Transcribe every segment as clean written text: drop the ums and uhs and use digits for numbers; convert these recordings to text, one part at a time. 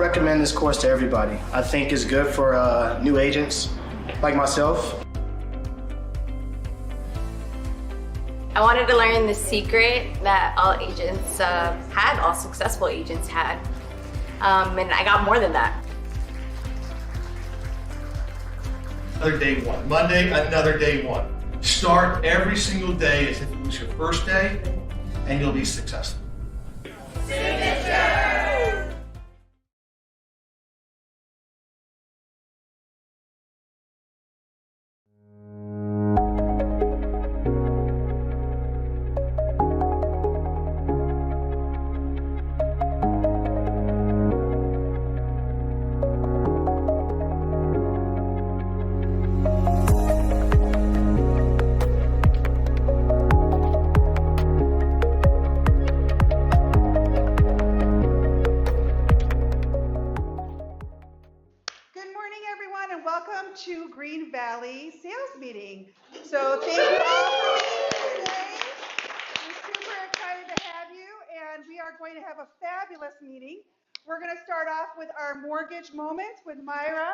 would recommend this course to everybody. I think it's good for new agents like myself. I wanted to learn the secret that all agents had, all successful agents had. And I got more than that. Another day one. Monday, another day one. Start every single day as if it was your first day, and you'll be successful. To Green Valley sales meeting. So thank you all for being here today. We're super excited to have you, and we are going to have a fabulous meeting. We're going to start off with our mortgage moments with Myra.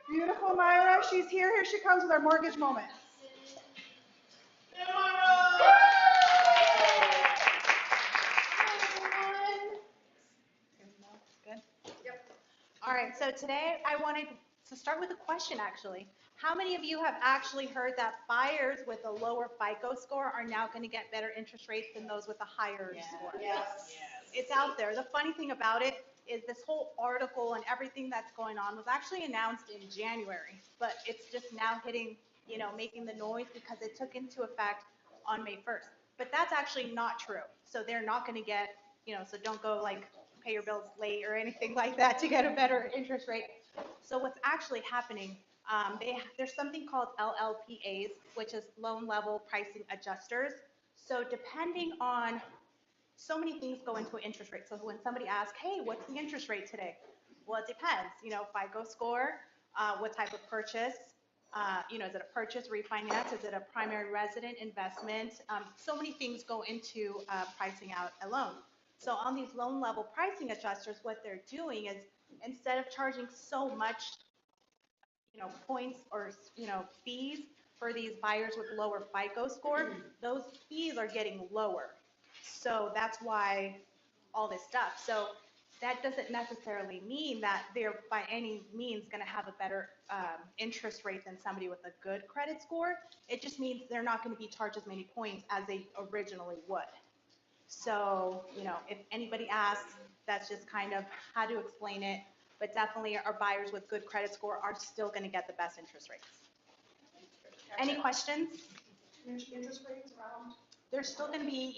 Beautiful Myra, she's here. Here she comes with our mortgage moments. All right, so today I wanted to start with a question actually. How many of you have actually heard that buyers with a lower FICO score are now going to get better interest rates than those with a higher score? Yes. It's out there. The funny thing about it is this whole article and everything that's going on was actually announced in January, but it's just now hitting, making the noise because it took into effect on May 1st. But that's actually not true. So they're not going to get, so don't go like pay your bills late or anything like that to get a better interest rate. So what's actually happening, there's something called LLPAs, which is loan level pricing adjusters. So depending on, so many things go into an interest rate. So when somebody asks, hey, what's the interest rate today? Well, it depends, FICO score, what type of purchase, is it a purchase, refinance, is it a primary resident investment? So many things go into pricing out a loan. So on these loan level pricing adjusters, what they're doing is instead of charging so much, points or, fees for these buyers with lower FICO score, those fees are getting lower. So that's why all this stuff. So that doesn't necessarily mean that they're by any means going to have a better interest rate than somebody with a good credit score. It just means they're not going to be charged as many points as they originally would. So, if anybody asks, that's just kind of how to explain it. But definitely our buyers with good credit score are still going to get the best interest rates. Any questions? Interest rates around? There's still going to be,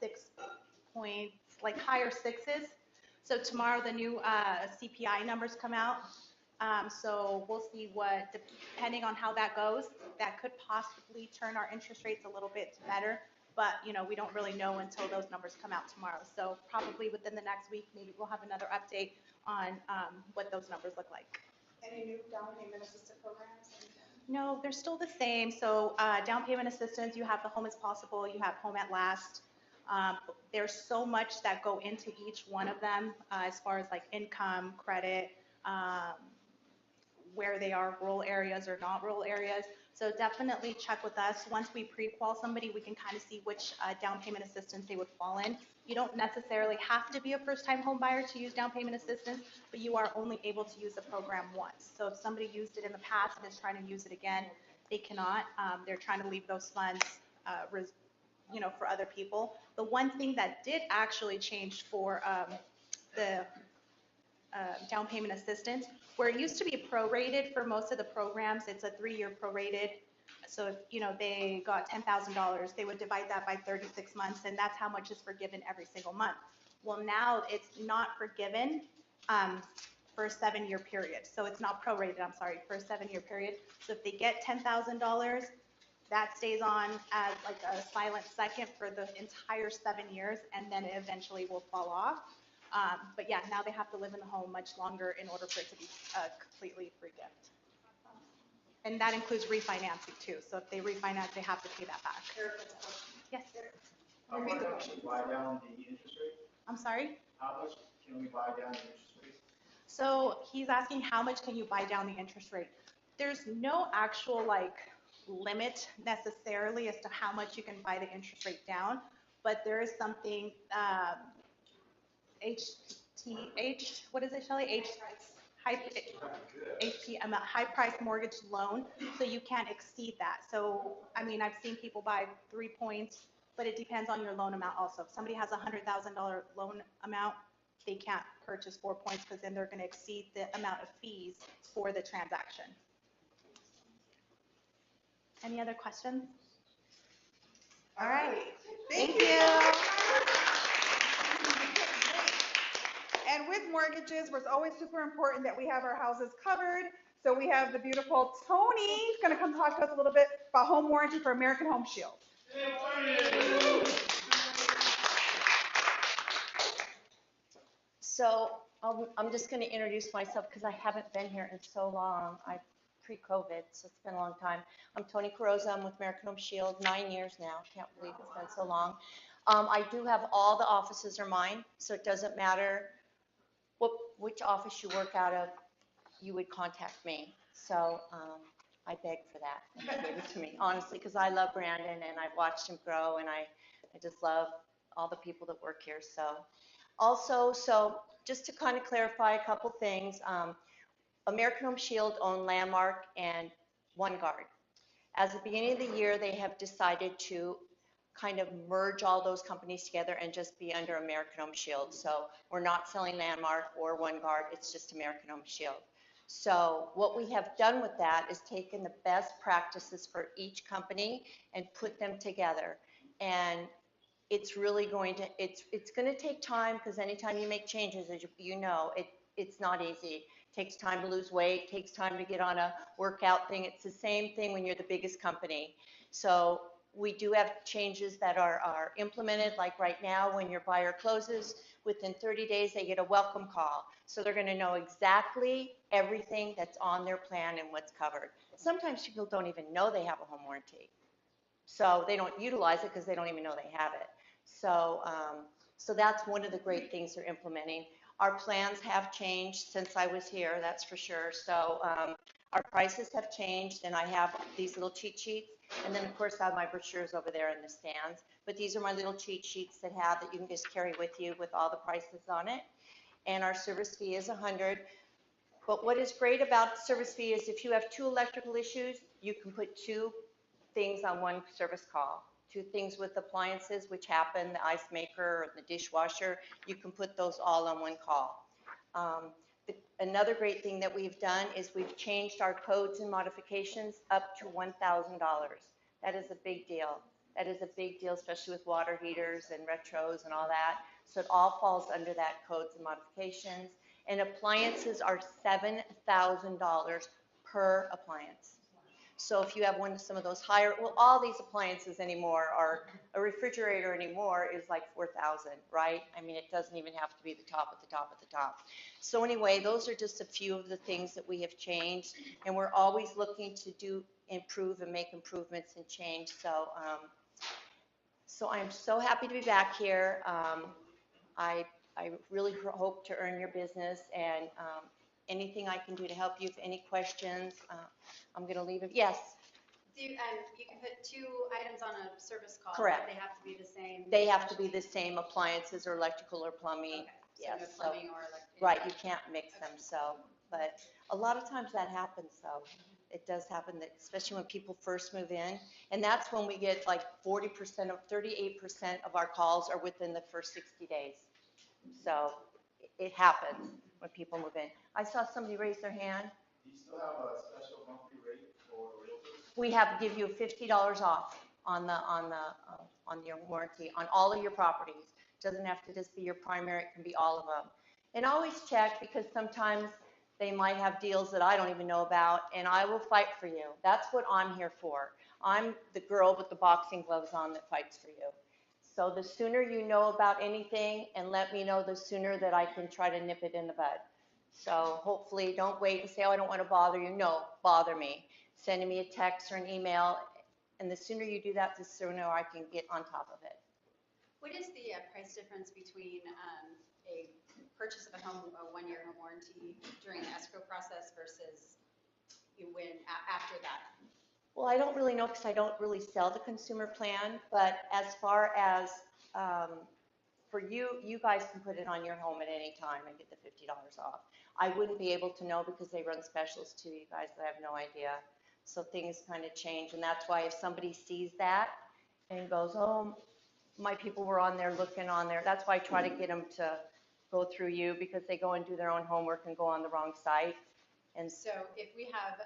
6 points, like higher sixes. So tomorrow the new CPI numbers come out. So we'll see what, depending on how that goes, that could possibly turn our interest rates a little bit better. But, we don't really know until those numbers come out tomorrow. So probably within the next week, maybe we'll have another update on what those numbers look like. Any new down payment assistance programs? No, they're still the same. So down payment assistance, you have the Home is Possible, you have Home at Last. There's so much that go into each one of them as far as like income, credit, where they are, rural areas or not rural areas. So definitely check with us. Once we pre-qual somebody, we can kind of see which down payment assistance they would fall in. You don't necessarily have to be a first-time home buyer to use down payment assistance, but you are only able to use the program once. So if somebody used it in the past and is trying to use it again, they cannot. They're trying to leave those funds, for other people. The one thing that did actually change for the down payment assistance, where it used to be prorated for most of the programs, it's a 3-year prorated. So if they got $10,000, they would divide that by 36 months, and that's how much is forgiven every single month. Well, now it's not forgiven for a 7-year period. So it's not prorated, I'm sorry, for a 7-year period. So if they get $10,000, that stays on as like a silent second for the entire 7 years, and then it eventually will fall off. But yeah, now they have to live in the home much longer in order for it to be a completely free gift. And that includes refinancing too. So if they refinance, they have to pay that back. Yes. How much actually buy down the interest rate? I'm sorry? How much can we buy down the interest rate? So he's asking how much can you buy down the interest rate? There's no actual like limit necessarily as to how much you can buy the interest rate down, but there is something, what is it, Shelley? High price mortgage loan, so you can't exceed that. So, I mean, I've seen people buy 3 points, but it depends on your loan amount also. If somebody has a $100,000 loan amount, they can't purchase 4 points because then they're going to exceed the amount of fees for the transaction. Any other questions? All right. Thank you. And with mortgages, it's always super important that we have our houses covered. So we have the beautiful Tony who's going to come talk to us a little bit about home warranty for American Home Shield. So I'm just going to introduce myself because I haven't been here in so long. I pre-COVID, so it's been a long time. I'm Tony Carrozza. I'm with American Home Shield, 9 years now. Can't believe it's been so long. I do have all the offices are mine, so it doesn't matter which office you work out of, you would contact me. So I beg for that. And he gave it to me, honestly, because I love Brandon and I've watched him grow, and I just love all the people that work here. So just to kind of clarify a couple things, American Home Shield owned Landmark and OneGuard. As the beginning of the year, they have decided to kind of merge all those companies together and just be under American Home Shield. So we're not selling Landmark or OneGuard, it's just American Home Shield. So what we have done with that is taken the best practices for each company and put them together. And it's really going to, it's going to take time, because anytime you make changes, as you know, it's not easy. It takes time to lose weight, takes time to get on a workout thing. It's the same thing when you're the biggest company. So we do have changes that are implemented, like right now when your buyer closes, within 30 days they get a welcome call. So they're going to know exactly everything that's on their plan and what's covered. Sometimes people don't even know they have a home warranty. So they don't utilize it because they don't even know they have it. So, so that's one of the great things they're implementing. Our plans have changed since I was here, that's for sure. So our prices have changed, and I have these little cheat sheets. And then, of course, I have my brochures over there in the stands. But these are my little cheat sheets that you can just carry with you with all the prices on it. And our service fee is $100. But what is great about service fee is if you have 2 electrical issues, you can put 2 things on one service call. 2 things with appliances, which happen, the ice maker or the dishwasher, you can put those all on one call. Another great thing that we've done is we've changed our codes and modifications up to $1,000. That is a big deal. That is a big deal, especially with water heaters and retros and all that. So it all falls under that codes and modifications. And appliances are $7,000 per appliance. So if you have some of those higher, well, all these appliances anymore are, a refrigerator anymore is like 4,000, right? I mean, it doesn't even have to be the top at the top at the top. So anyway, those are just a few of the things that we have changed, and we're always looking to improve and make improvements and change. So, so I'm so happy to be back here. I really hope to earn your business, and anything I can do to help you. If any questions, I'm going to leave it. Yes? You can put 2 items on a service call. Correct. They have to be the same. They have to be the same appliances or electrical or plumbing. Okay. Yes. So no plumbing or electric. Right, you can't mix them, so, but a lot of times that happens, so it does happen, that especially when people first move in, and that's when we get like 38% of our calls are within the first 60 days. So it happens when people move in. I saw somebody raise their hand. Do you still have a special monthly rate for realtors? We have to give you $50 off on your warranty on all of your properties. Doesn't have to just be your primary, it can be all of them. And always check, because sometimes they might have deals that I don't even know about, and I will fight for you. That's what I'm here for. I'm the girl with the boxing gloves on that fights for you. So the sooner you know about anything and let me know, the sooner that I can try to nip it in the bud. So hopefully don't wait and say, oh, I don't want to bother you. No, bother me. Sending me a text or an email, and the sooner you do that, the sooner I can get on top of it. What is the price difference between a purchase of a home, a 1-year home warranty during the escrow process versus after that? Well, I don't really know because I don't really sell the consumer plan, but as far as for you, you guys can put it on your home at any time and get the $50 off. I wouldn't be able to know because they run specials too, you guys, I have no idea. So things kind of change, and that's why if somebody sees that and goes, oh, my people were on there looking on there, that's why I try to get them to go through you because they go and do their own homework and go on the wrong site. And So if we have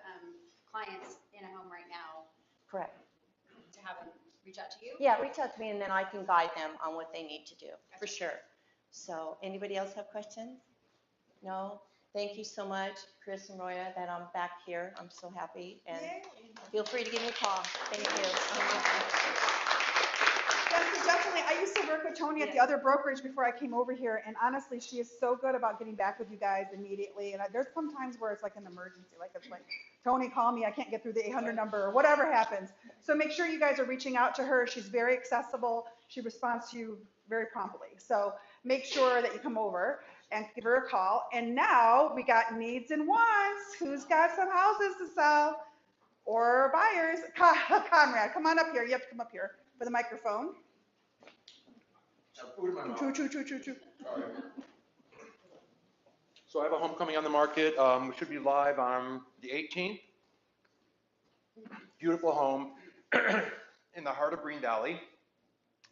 clients in a home right now, correct. to have them reach out to you? Yeah, reach out to me and then I can guide them on what they need to do, for sure. So, anybody else have questions? No? Thank you so much, Chris and Roya, that I'm back here. I'm so happy. And Yay. feel free to give me a call. Thank you. Yes, so definitely. I used to work with Tony at the other brokerage before I came over here, and honestly, she is so good about getting back with you guys immediately. And there's some times where it's like an emergency, like it's like, Tony, call me, I can't get through the 800 number, or whatever happens. So make sure you guys are reaching out to her. She's very accessible. She responds to you very promptly. So make sure that you come over and give her a call. And now we got needs and wants. Who's got some houses to sell or buyers? Conrad, come on up here. You have to come up here for the microphone. True. So I have a home coming on the market. We should be live on the 18th. Beautiful home in the heart of Green Valley.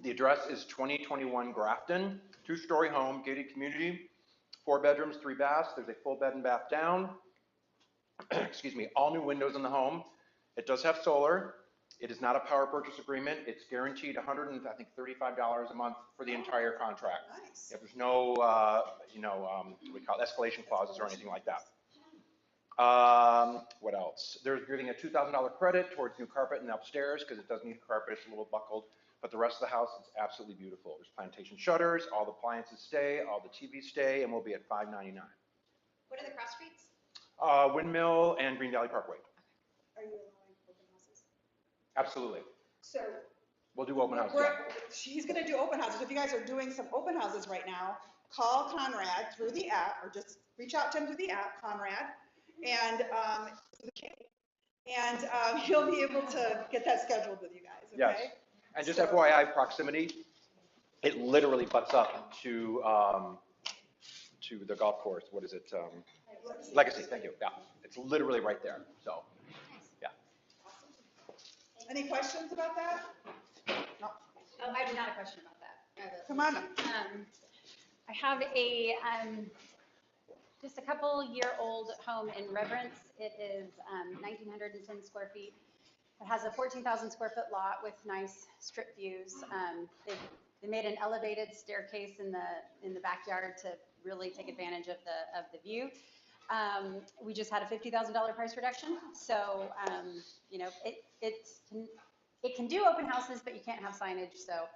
The address is 2021 Grafton, 2-story home, gated community, 4 bedrooms, 3 baths. There's a full bed and bath down. Excuse me, all new windows in the home. It does have solar. It is not a power purchase agreement. It's guaranteed $135 a month for the entire contract. Nice. If there's no, we call it escalation clauses or anything like that. What else? They're giving a $2,000 credit towards new carpet in the upstairs because it does need carpet. It's a little buckled, but the rest of the house is absolutely beautiful. There's plantation shutters, all the appliances stay, all the TVs stay, and we'll be at $599. What are the cross streets? Windmill and Green Valley Parkway. Are you allowing open houses? Absolutely. So We'll do open houses. she's going to do open houses. If you guys are doing some open houses right now, call Conrad through the app or just reach out to him through the app, Conrad, and he'll be able to get that scheduled with you guys, okay? Yes. And just FYI, proximity, it literally butts up to the golf course. What is it? Legacy, thank you. Yeah, it's literally right there, so, yeah. Any questions about that? No. Oh, I do not have a question about that. Come on. I have a, just a couple-year-old home in Reverence. It is 1,910 square feet. It has a 14,000 square foot lot with nice strip views. They made an elevated staircase in the backyard to really take advantage of the view. We just had a $50,000 price reduction, so it can do open houses, but you can't have signage, so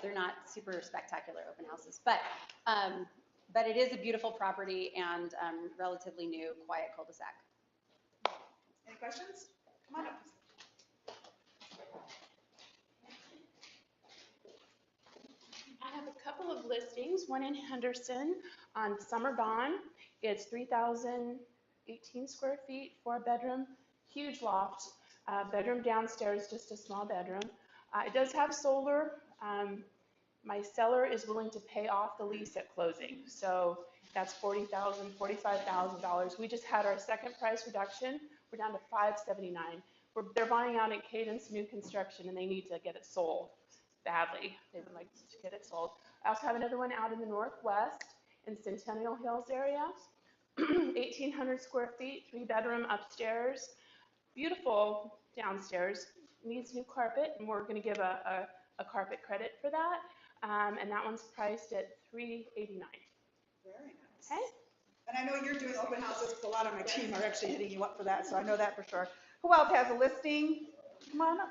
they're not super spectacular open houses. But it is a beautiful property and relatively new, quiet cul-de-sac. Any questions? Come on up. I have a couple of listings, one in Henderson on Summer Dawn. It's 3,018 square feet, 4-bedroom, huge loft, bedroom downstairs, just a small bedroom. It does have solar. My seller is willing to pay off the lease at closing. So that's $40,000, $45,000. We just had our second price reduction. We're down to $579. They're buying out in Cadence new construction and they need to get it sold badly. They would like to get it sold. I also have another one out in the Northwest in Centennial Hills area. 1,800 square feet, 3-bedroom upstairs. Beautiful downstairs. Needs new carpet, and we're going to give a carpet credit for that. And that one's priced at $389. Very nice. Okay. And I know you're doing open houses, because a lot of my team are actually hitting you up for that, so I know that for sure. Who else has a listing? Come on up.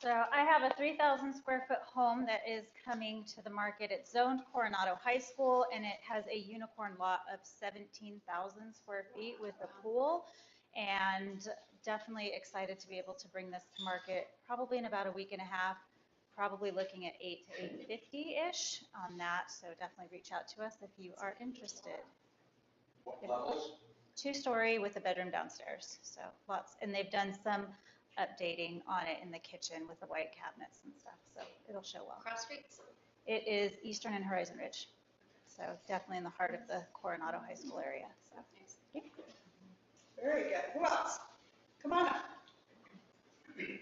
So I have a 3,000 square foot home that is coming to the market. It's zoned Coronado High School, and it has a unicorn lot of 17,000 square feet with a pool. And definitely excited to be able to bring this to market probably in about a week and a half. probably looking at 8 to 850-ish on that, so definitely reach out to us if you are interested. What levels? 2-story with a bedroom downstairs, so lots, and they've done some updating on it in the kitchen with the white cabinets and stuff, so it'll show well. Cross streets? It is Eastern and Horizon Ridge, so definitely in the heart of the Coronado High School area, so. Yep. Very good. Who else? Come on up. You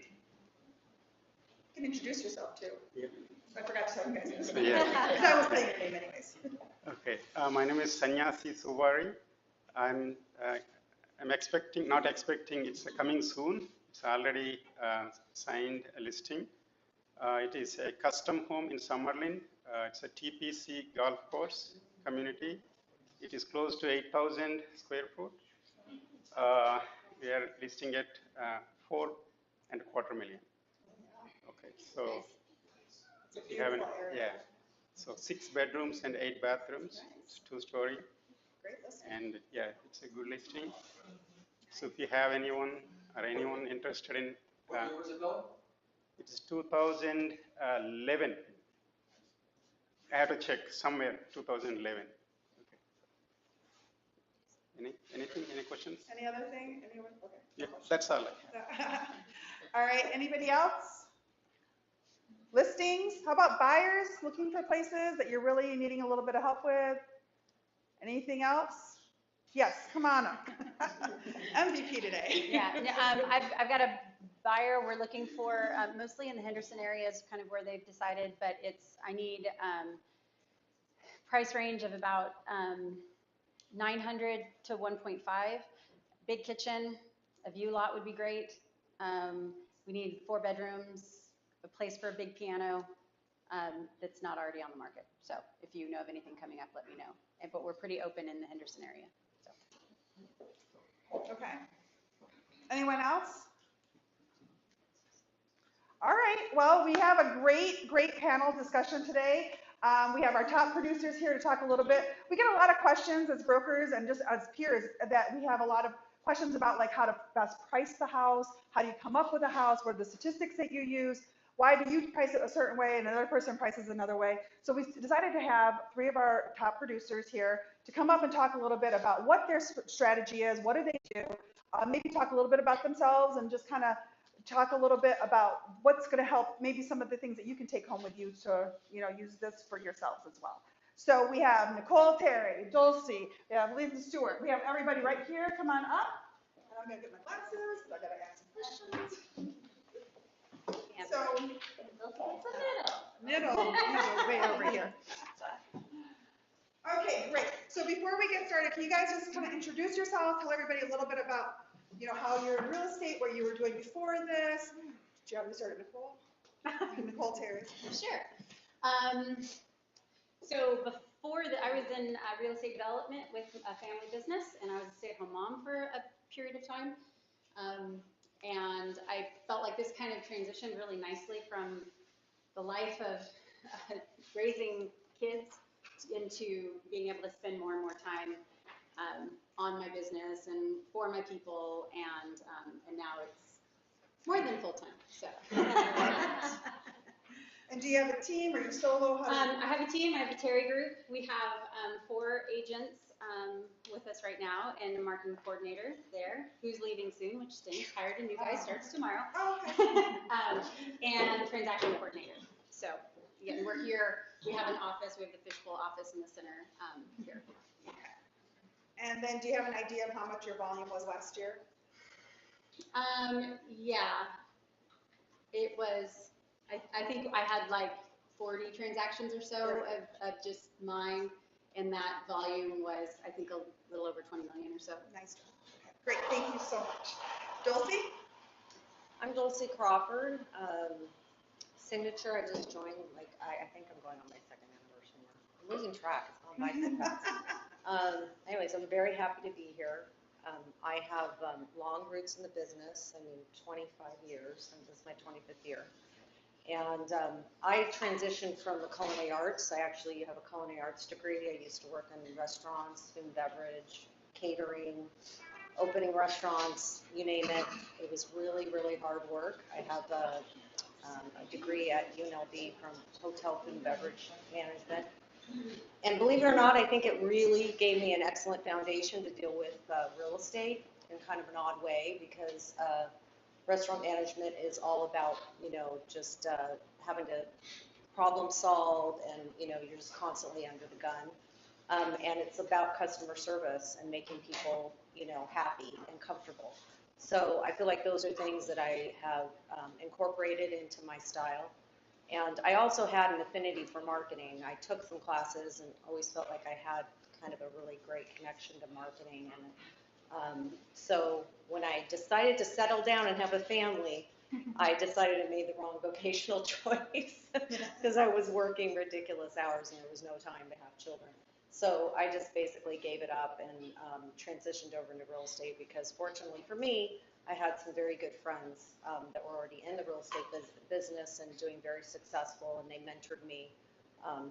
can introduce yourself too. Yeah. I forgot to tell you guys. Yeah. Because I was saying your name anyways. Okay, my name is Sanyasi Suvari. I'm expecting, not expecting, it's coming soon. It's already signed a listing. It is a custom home in Summerlin. It's a TPC golf course community. It is close to 8,000 square foot. We are listing at $4.25 million. Okay, so we have an, yeah. So 6 bedrooms and 8 bathrooms. It's 2-story. Great listing. And yeah, it's a good listing. So if you have anyone or anyone interested in, What year was it built? it is 2011. I have to check somewhere, 2011. Okay. Anything, any questions? Any other thing? Anyone? Okay. Yeah, that's all I have. All right, anybody else? Listings? How about buyers looking for places that you're really needing a little bit of help with? Anything else? Yes, come on up. MVP today. Yeah, I've got a buyer we're looking for, mostly in the Henderson area is kind of where they've decided, but I need price range of about 900 to 1.5. Big kitchen, a view lot would be great. We need 4 bedrooms, a place for a big piano that's not already on the market. So if you know of anything coming up, let me know. But we're pretty open in the Henderson area. So. Okay. Anyone else? All right, well, we have a great panel discussion today. We have our top producers here to talk a little bit. We get a lot of questions as brokers and just as peers that we have a lot of questions about like how to best price the house, how do you come up with a house, what are the statistics that you use, why do you price it a certain way and another person prices another way. So we decided to have 3 of our top producers here to come up and talk a little bit about what their strategy is, what do they do, maybe talk a little bit about themselves and just kind of talk a little bit about what's going to help, maybe some of the things that you can take home with you to, use this for yourselves as well. So we have Nicole Terry, Dulce, we have Lisa Stewart, we have everybody right here. Come on up. And I'm going to get my glasses because I got to ask some questions. So, middle, way over here. Okay, great. So before we get started, can you guys just kind of introduce yourself, tell everybody a little bit about how you're in real estate, what you were doing before this. Do you have me started, Nicole? Nicole Terry. Sure. So before that, I was in real estate development with a family business, and I was a stay-at-home mom for a period of time. And I felt like this kind of transitioned really nicely from the life of raising kids into being able to spend more and more time on my business and for my people, and now it's more than full time. So. And do you have a team? Are you solo? I have a team. I have a Terry group. We have 4 agents with us right now, and a marketing coordinator there who's leaving soon, which stinks. Hired a new guy, starts tomorrow. Oh, okay. And transaction coordinator. So again, we're here. We have an office. We have the fishbowl office in the center here. And then do you have an idea of how much your volume was last year? Yeah, it was, I think I had like 40 transactions or so of just mine, and that volume was, I think, a little over 20 million or so. Nice. Okay. Great, thank you so much. Dulce? I'm Dulce Crawford. Signature, I just joined, I think I'm going on my 2nd anniversary now. I'm losing track, it's on my anyways, I'm very happy to be here. I have long roots in the business, 25 years, and this is my 25th year. And I transitioned from the culinary arts. I actually have a culinary arts degree. I used to work in restaurants, food and beverage, catering, opening restaurants, you name it. It was really, really hard work. I have a degree at UNLV from Hotel Food and Beverage Management. And believe it or not, I think it really gave me an excellent foundation to deal with real estate in kind of an odd way, because restaurant management is all about, just having to problem solve, and, you're just constantly under the gun. And it's about customer service and making people, happy and comfortable. So I feel like those are things that I have incorporated into my style. And I also had an affinity for marketing. I took some classes and always felt like I had kind of a really great connection to marketing. And so when I decided to settle down and have a family, I decided I made the wrong vocational choice because I was working ridiculous hours and there was no time to have children. So I just basically gave it up and transitioned over into real estate, because fortunately for me, I had some very good friends that were already in the real estate business and doing very successful, and they mentored me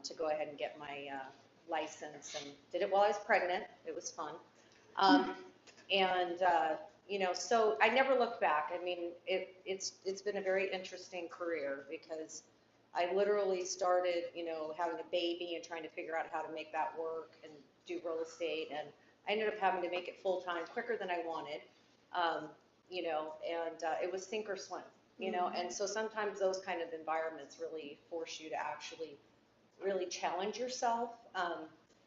to go ahead and get my license, and did it while I was pregnant. It was fun. So I never looked back. I mean, it's been a very interesting career, because I literally started, having a baby and trying to figure out how to make that work and do real estate, and I ended up having to make it full-time quicker than I wanted. It was sink or swim, and so sometimes those kind of environments really force you to actually really challenge yourself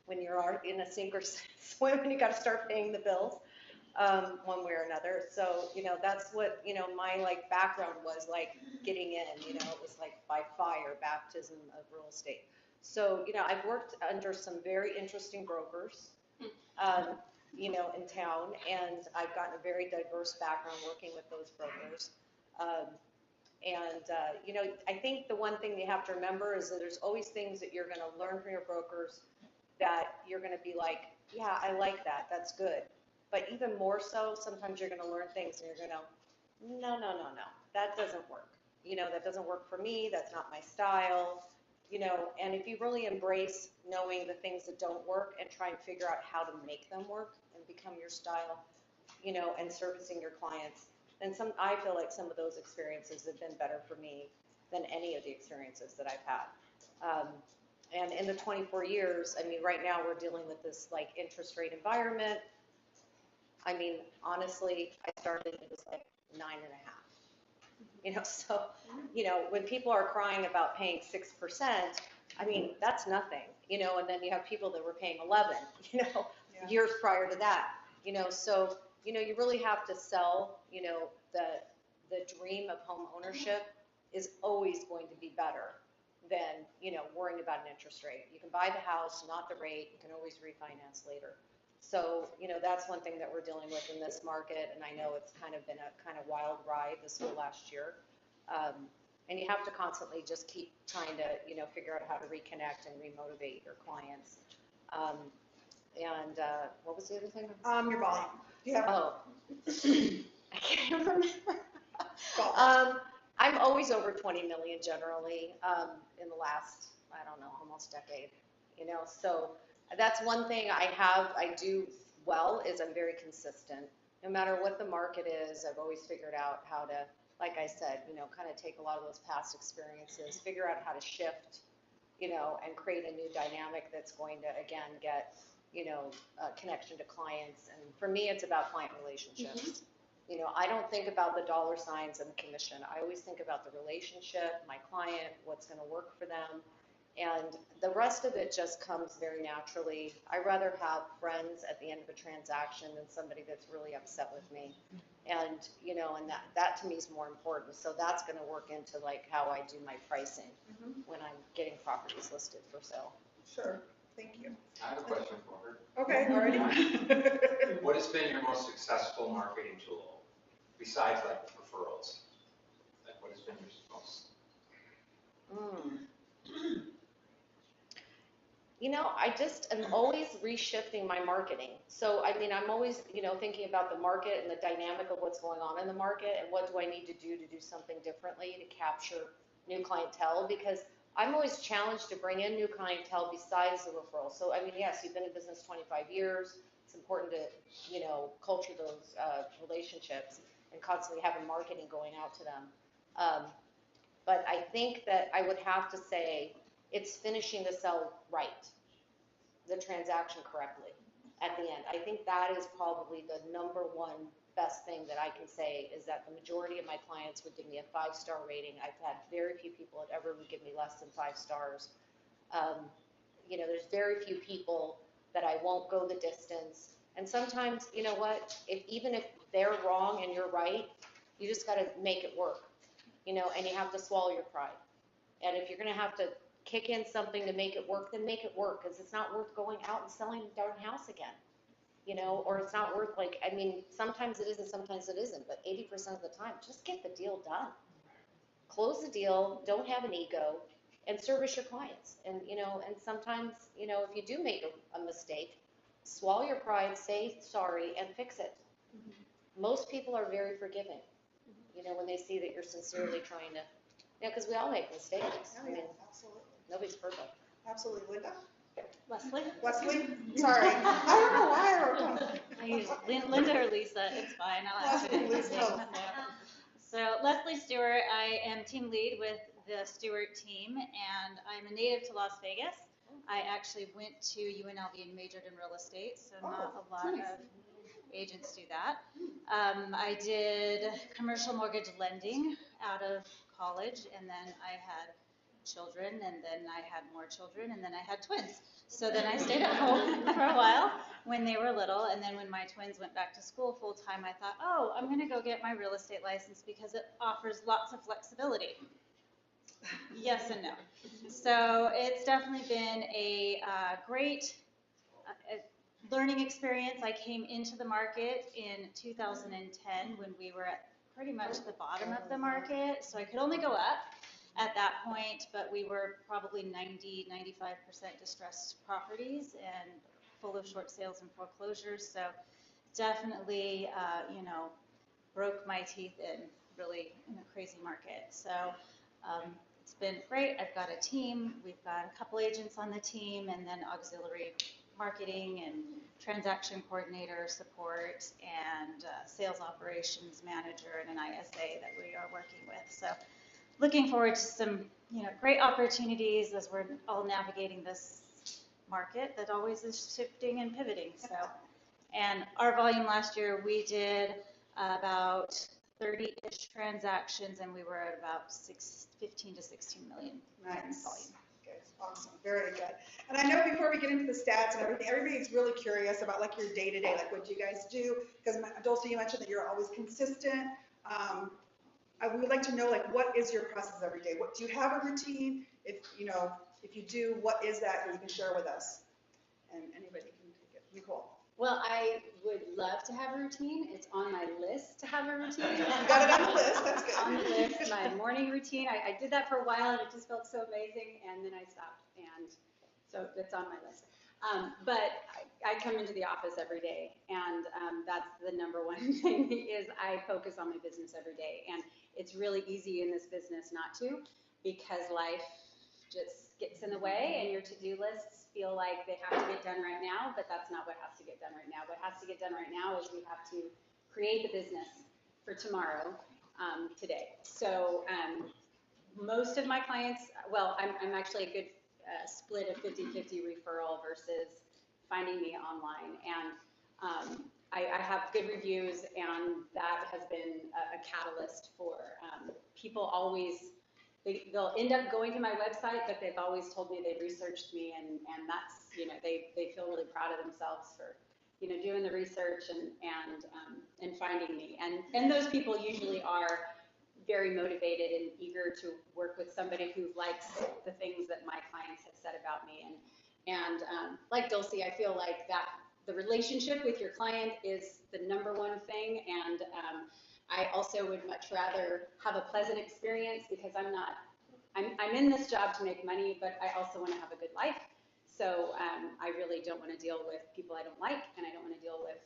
when you're in a sink or swim and you got to start paying the bills one way or another. So, that's what, my background was like getting in, it was like by fire, baptism of real estate. So, I've worked under some very interesting brokers. In town, and I've gotten a very diverse background working with those brokers. I think the one thing you have to remember is that there's always things that you're going to learn from your brokers that you're going to be like, yeah, I like that, that's good. But even more so, sometimes you're going to learn things and you're going to, no, that doesn't work. That doesn't work for me, that's not my style. And if you really embrace knowing the things that don't work and try and figure out how to make them work and become your style, and servicing your clients, then I feel like some of those experiences have been better for me than any of the experiences that I've had. And in the 24 years, I mean, right now we're dealing with this interest rate environment. I mean, honestly, I started, it was 9.5. So, when people are crying about paying 6%, I mean, that's nothing, and then you have people that were paying 11, years prior to that, so, you really have to sell, the dream of home ownership is always going to be better than, worrying about an interest rate. You can buy the house, not the rate, you can always refinance later. So, that's one thing that we're dealing with in this market, and I know it's kind of been a kind of wild ride this whole last year. And you have to constantly just keep trying to, figure out how to reconnect and remotivate your clients. What was the other thing? Your volume. Yeah. Oh, I can't remember. I'm always over 20 million generally in the last, I don't know, almost decade. So that's one thing I do well, is I'm very consistent. No matter what the market is, I've always figured out how to, like I said, kind of take a lot of those past experiences, figure out how to shift, and create a new dynamic that's going to, again, get, a connection to clients. And for me, it's about client relationships. I don't think about the dollar signs and the commission. I always think about the relationship, my client, what's going to work for them. And the rest of it just comes very naturally. I'd rather have friends at the end of a transaction than somebody that's really upset with me. And, and that to me is more important. So that's going to work into how I do my pricing when I'm getting properties listed for sale. Sure. Thank you. I have a question for her. Okay, all right. What has been your most successful marketing tool besides referrals? What has been your most? I just am always reshifting my marketing. So, I mean, I'm always, thinking about the market and the dynamic of what's going on in the market and what do I need to do something differently to capture new clientele, because I'm always challenged to bring in new clientele besides the referral. So, I mean, yes, you've been in business 25 years. It's important to, culture those relationships and constantly having marketing going out to them. But I think that I would have to say it's finishing the sale right, the transaction correctly at the end. I think that is probably the number one best thing that I can say, is that the majority of my clients would give me a 5-star rating. I've had very few people that ever would give me less than 5 stars. You know, there's very few people that I won't go the distance. And sometimes, you know what, even if they're wrong and you're right, you just got to make it work, you know, and you have to swallow your pride. And if you're going to have to kick in something to make it work, then make it work, because it's not worth going out and selling a darn house again, you know, or it's not worth, like, I mean, sometimes it is and sometimes it isn't, but 80% of the time, just get the deal done. Close the deal, don't have an ego, and service your clients. And, you know, and sometimes, you know, if you do make a mistake, swallow your pride, say sorry, and fix it. Most people are very forgiving, you know, when they see that you're sincerely trying to, you know, because we all make mistakes. I mean, nobody's perfect. Absolutely. Linda? Leslie? Leslie? Sorry. I don't know why I use Linda or Lisa, it's fine, I'll ask Leslie, you. Lisa. So Leslie Stewart, I am team lead with the Stewart team, and I'm a native to Las Vegas. I actually went to UNLV and majored in real estate, so not a lot of agents do that. I did commercial mortgage lending out of college, and then I had children, and then I had more children, and then I had twins. So then I stayed at home for a while when they were little, and then when my twins went back to school full time, I thought, oh, I'm gonna go get my real estate license because it offers lots of flexibility. Yes and no. So it's definitely been a great learning experience. I came into the market in 2010 when we were at pretty much the bottom of the market, so I could only go up at that point, but we were probably 90–95% distressed properties and full of short sales and foreclosures. So definitely, you know, broke my teeth in a crazy market. So it's been great. I've got a team. We've got a couple agents on the team, and then auxiliary marketing and transaction coordinator support and sales operations manager and an ISA that we are working with. So looking forward to some, you know, great opportunities as we're all navigating this market that always is shifting and pivoting. So, and our volume last year, we did about 30-ish transactions, and we were at about 15 to 16 million in volume. Good, awesome, very good. And I know before we get into the stats and everything, everybody's really curious about like your day-to-day, like what do you guys do? Because Dulce, you mentioned that you're always consistent. We would like to know, like, what is your process every day? What do you have a routine? If you know, if you do, what is that you can share with us? And anybody can take it. Nicole. Well, I would love to have a routine. It's on my list to have a routine. You got it on the list. That's good. On the list, my morning routine. I did that for a while, and it just felt so amazing, and then I stopped, and so it's on my list. But I come into the office every day, and that's the number one thing is I focus on my business every day. And it's really easy in this business not to, because life just gets in the way and your to-do lists feel like they have to get done right now, but that's not what has to get done right now. What has to get done right now is we have to create the business for tomorrow, today. So most of my clients, well, I'm actually a good split of 50-50 referral versus finding me online. And I have good reviews, and that has been a catalyst for people always, they'll end up going to my website, but they've always told me they researched me, and that's, you know, they feel really proud of themselves for, you know, doing the research and finding me. And those people usually are very motivated and eager to work with somebody who likes the things that my clients have said about me. And like Dulce, I feel like that the relationship with your client is the number one thing. And I also would much rather have a pleasant experience, because I'm in this job to make money, but I also want to have a good life. So I really don't want to deal with people I don't like, and I don't want to deal with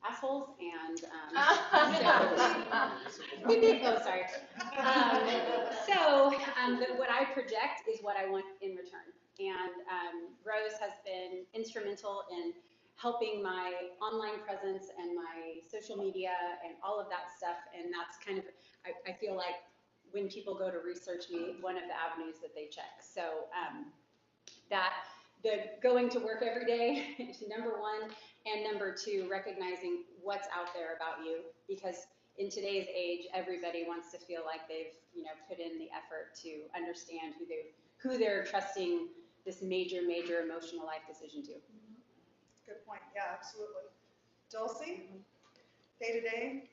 assholes, and what I project is what I want in return. And Rose has been instrumental in helping my online presence and my social media and all of that stuff, and that's kind of, I feel like when people go to research me, one of the avenues that they check. So that the going to work every day, number one, and number two, recognizing what's out there about you, because in today's age, everybody wants to feel like they've, you know, put in the effort to understand who they're trusting this major emotional life decision to. Good point. Yeah, absolutely. Dulcie, day to day?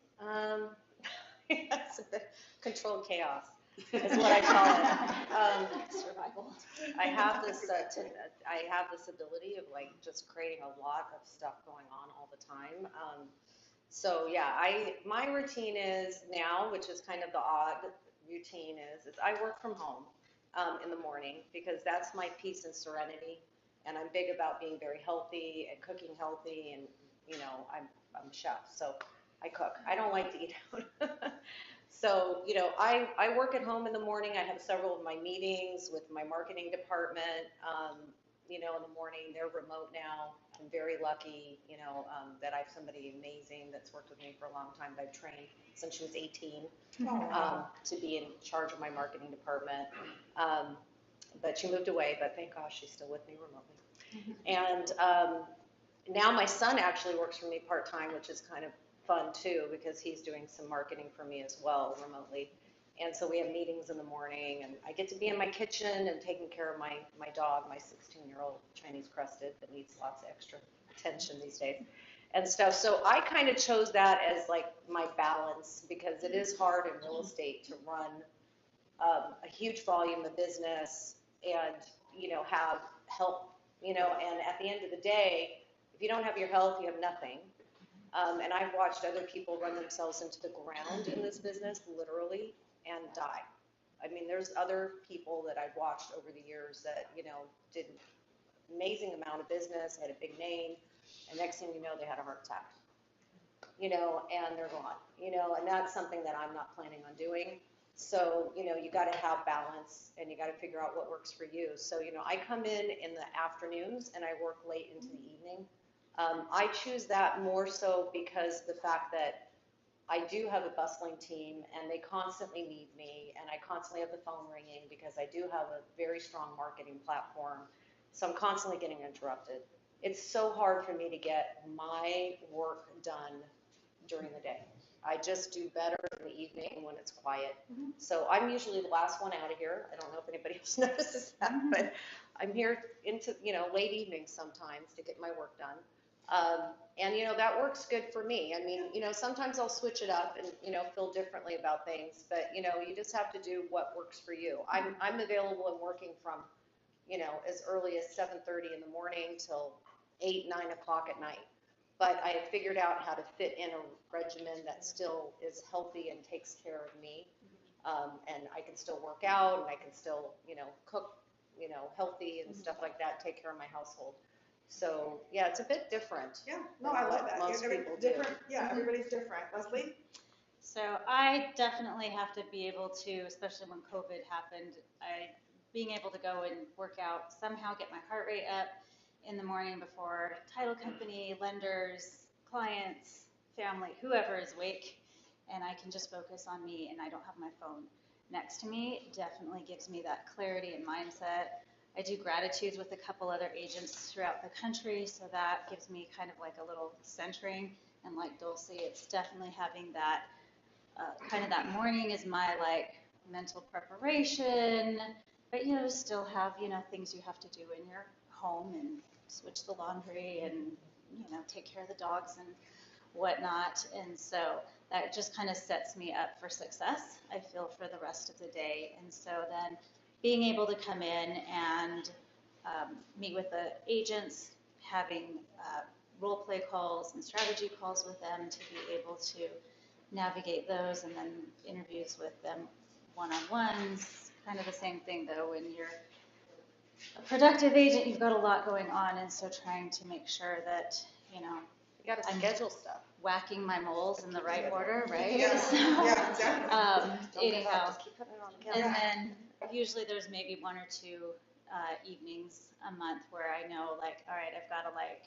It's a bit controlled chaos is what I call it. Survival. I have this ability of like just creating a lot of stuff going on all the time. So yeah, my routine is now, which is kind of the odd routine, is I work from home in the morning because that's my peace and serenity. And I'm big about being very healthy and cooking healthy, and you know, I'm a chef, so I cook. I don't like to eat out. So, you know, I work at home in the morning. I have several of my meetings with my marketing department, you know, in the morning. They're remote now. I'm very lucky, you know, that I have somebody amazing that's worked with me for a long time that I've trained since she was 18 to be in charge of my marketing department. But she moved away, but thank gosh she's still with me remotely. And now my son actually works for me part-time, which is kind of fun too, because he's doing some marketing for me as well remotely. And so we have meetings in the morning, and I get to be in my kitchen and taking care of my dog, my 16-year-old Chinese crested that needs lots of extra attention these days and stuff. So I kind of chose that as like my balance, because it is hard in real estate to run a huge volume of business and, you know, have help, you know, and at the end of the day, if you don't have your health, you have nothing. And I've watched other people run themselves into the ground in this business, literally, and die. I mean, there's other people that I've watched over the years that, you know, did an amazing amount of business, had a big name, and next thing you know, they had a heart attack. You know, and they're gone. You know, and that's something that I'm not planning on doing. So, you know, you got to have balance, and you got to figure out what works for you. So, you know, I come in the afternoons, and I work late into the evening. I choose that more so because the fact that I do have a bustling team, and they constantly need me, and I constantly have the phone ringing because I do have a very strong marketing platform. So I'm constantly getting interrupted. It's so hard for me to get my work done during the day. I just do better in the evening when it's quiet. So I'm usually the last one out of here. I don't know if anybody else notices that, but I'm here into, you know, late evenings sometimes to get my work done. And, you know, that works good for me. I mean, you know, sometimes I'll switch it up and, you know, feel differently about things, but, you know, you just have to do what works for you. I'm available and working from, you know, as early as 7:30 in the morning till 8, 9 o'clock at night. But I have figured out how to fit in a regimen that still is healthy and takes care of me. And I can still work out, and I can still, you know, cook, you know, healthy and stuff like that, take care of my household. So, yeah, it's a bit different. Yeah, no, I love that. Most You're people different. do. Yeah, everybody's different. Leslie? So I definitely have to be able to, especially when COVID happened, being able to go and work out, somehow get my heart rate up in the morning before title company, lenders, clients, family, whoever is awake, and I can just focus on me and I don't have my phone next to me. It definitely gives me that clarity and mindset. I do gratitudes with a couple other agents throughout the country, so that gives me kind of like a little centering. And like Dulcie, it's definitely having that kind of that morning is my like mental preparation, but you know, still have, you know, things you have to do in your home and switch the laundry and, you know, take care of the dogs and whatnot. And so that just kind of sets me up for success, I feel, for the rest of the day. And so then being able to come in and meet with the agents, having role play calls and strategy calls with them to be able to navigate those, and then interviews with them one-on-ones. Kind of the same thing though, when you're a productive agent, you've got a lot going on, and so trying to make sure that, you know, You got to schedule stuff. Whacking my moles in the right order, right? Yeah, So, yeah, exactly. anyhow, Just keep putting it on the and calendar. then usually there's maybe 1 or 2 evenings a month where I know, like, all right, I've got to like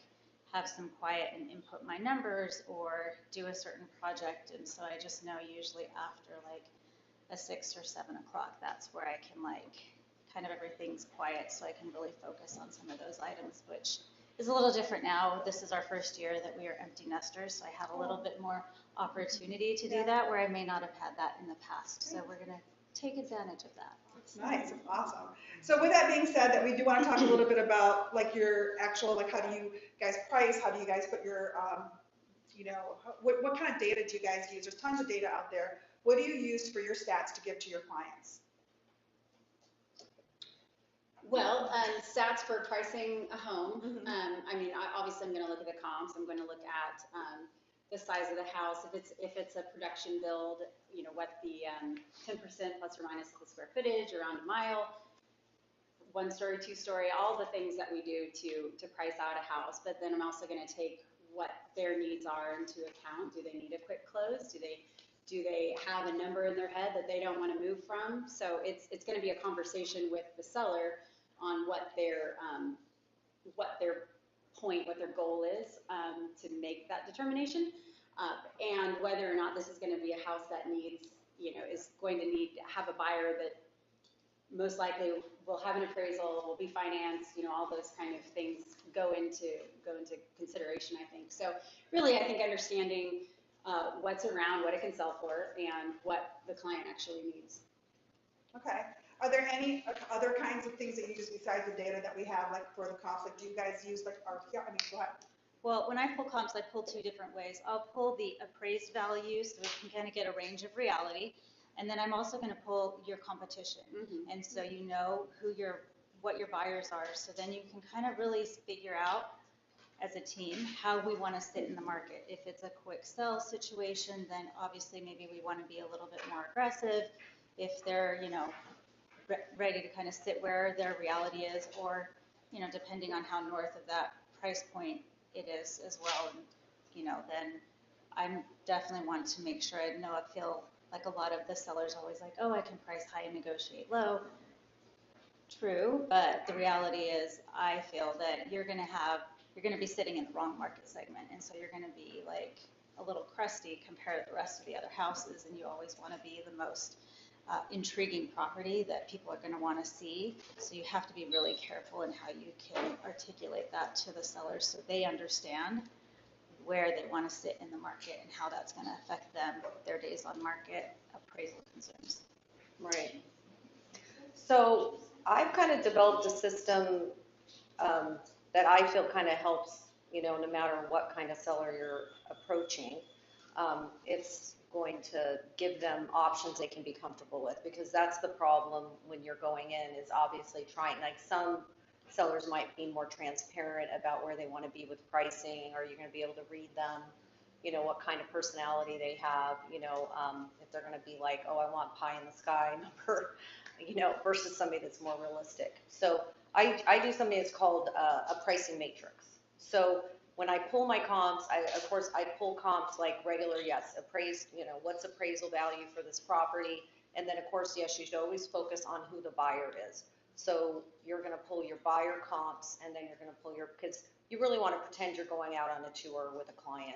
have some quiet and input my numbers or do a certain project. And so I just know usually after like a 6 or 7 o'clock, that's where I can like, kind of everything's quiet, so I can really focus on some of those items, which is a little different now. This is our first year that we are empty nesters, so I have a little bit more opportunity to do that, where I may not have had that in the past. So we're gonna take advantage of that. That's nice, that's awesome. So with that being said, that we do want to talk a little bit about like your actual, like how do you guys price, how do you guys put your, you know, what kind of data do you guys use? There's tons of data out there. What do you use for your stats to give to your clients? Well, stats for pricing a home. I mean, obviously I'm going to look at the comps. I'm going to look at the size of the house. If it's a production build, you know, what the 10% plus or minus the square footage, around a mile, 1-story, 2-story, all the things that we do to price out a house. But then I'm also going to take what their needs are into account. Do they need a quick close? Do they have a number in their head that they don't want to move from? So it's going to be a conversation with the seller on what their point, what their goal is to make that determination, and whether or not this is going to be a house that needs, you know, is going to have a buyer that most likely will have an appraisal, will be financed, you know, all those kind of things go into consideration, I think. So really, I think understanding what's around, what it can sell for, and what the client actually needs. Okay. Are there any other kinds of things that you use besides the data that we have, like for the comps? Like, do you guys use like RPR? I mean, go ahead. Well, when I pull comps, I pull 2 different ways. I'll pull the appraised value, so we can kind of get a range of reality. And then I'm also going to pull your competition. And so you know what your buyers are. So then you can kind of really figure out as a team how we want to sit in the market. If it's a quick sell situation, then obviously maybe we want to be a little bit more aggressive. If they're, you know, ready to kind of sit where their reality is, or, you know, depending on how north of that price point it is as well. And, you know, then I'm definitely want to make sure I feel like a lot of the sellers always like, oh, I can price high and negotiate low. True, but the reality is I feel that you're going to be sitting in the wrong market segment. And so you're going to be like a little crusty compared to the rest of the other houses. And you always want to be the most intriguing property that people are going to want to see. So you have to be really careful in how you can articulate that to the sellers so they understand where they want to sit in the market and how that's going to affect them, their days on market, appraisal concerns. Right. So I've kind of developed a system that I feel kind of helps, you know, no matter what kind of seller you're approaching. It's going to give them options they can be comfortable with, because that's the problem when you're going in, is obviously trying, like some sellers might be more transparent about where they want to be with pricing, or you're going to be able to read them, you know, what kind of personality they have, you know, if they're going to be like, oh, I want pie in the sky number, you know, versus somebody that's more realistic. So I do something that's called a pricing matrix. So when I pull my comps, of course, I pull comps like regular, yes, appraised, you know, what's appraisal value for this property? And then, of course, yes, you should always focus on who the buyer is. So you're going to pull your buyer comps, and then you're going to pull because you really want to pretend you're going out on a tour with a client.